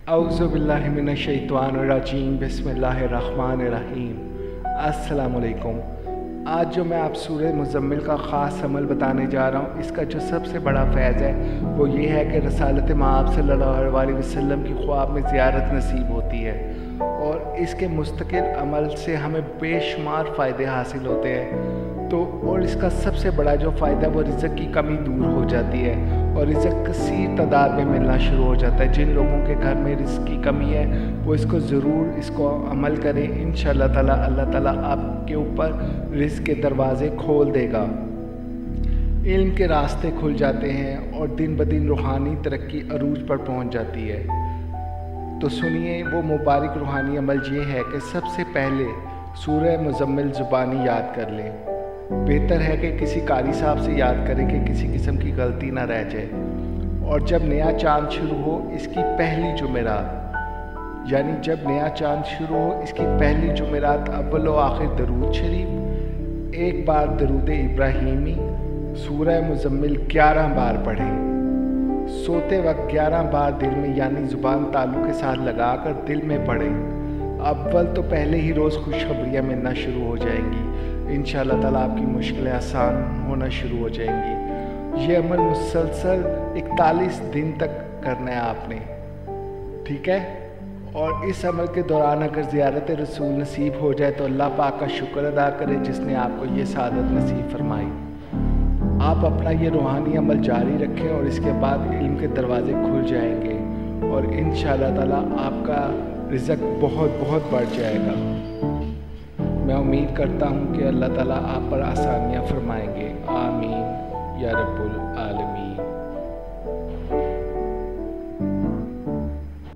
अऊज़ु बिल्लाहि मिनश्शैतानिर्रजीम बिस्मिल्लाहिर्रहमानिर्रहीम। अस्सलामुअलैकुम। आज जो मैं आप सूरह मुज़म्मिल का ख़ास अमल बताने जा रहा हूँ, इसका जो सबसे बड़ा फ़ैज़ है वो ये है कि रसालत माब सल्लल्लाहु अलैहि वसल्लम की ख्वाब में ज़ियारत नसीब होती है और इसके मुस्तकिल अमल से हमें बेशुमार फ़ायदे हासिल होते हैं। और इसका सबसे बड़ा जो फ़ायदा वो रिज़्क़ की कमी दूर हो जाती है और रिज़्क़ कसीर तादाद में मिलना शुरू हो जाता है। जिन लोगों के घर में रिज़्क़ की कमी है वो इसको अमल करें। इंशाअल्लाह ताला अल्लाह ताला आपके ऊपर रिज़्क़ के दरवाज़े खोल देगा, इल्म के रास्ते खुल जाते हैं और दिन ब दिन रूहानी तरक्की अरूज पर पहुंच जाती है। तो सुनिए, वो मुबारक रूहानी अमल ये है कि सबसे पहले सूरह मुज़म्मिल ज़ुबानी याद कर लें। बेहतर है कि किसी कारी साहब से याद करें कि किसी किस्म की गलती ना रह जाए। और जब नया चाँद शुरू हो, इसकी पहली जुमेरात, यानी जब नया चाँद शुरू हो इसकी पहली जुमेरात अव्वल व आखिर दरूद शरीफ, एक बार दरूद इब्राहीमी, सूरह मुज़म्मिल 11 बार पढ़ें। सोते वक्त 11 बार दिल में यानी ज़ुबान तालु के साथ लगाकर दिल में पढ़ें। अव्वल तो पहले ही रोज़ खुशखबरियाँ मिलना शुरू हो जाएंगी। इंशाअल्लाह ताला आपकी मुश्किलें आसान होना शुरू हो जाएंगी। ये अमल मुसलसल 41 दिन तक करना है आपने, ठीक है। और इस अमल के दौरान अगर ज़ियारत रसूल नसीब हो जाए तो अल्लाह पाक का शुक्र अदा करें जिसने आपको ये सादत नसीब फरमाई। आप अपना ये रूहानी अमल जारी रखें और इसके बाद इल्म के दरवाज़े खुल जाएंगे और इंशाअल्लाह ताला आपका रिज़्क़ बहुत बहुत बढ़ जाएगा। मैं उम्मीद करता हूँ कि अल्लाह ताला आप पर आसानियाँ फरमाएंगे। आमीन या रब्बुल आलमीन।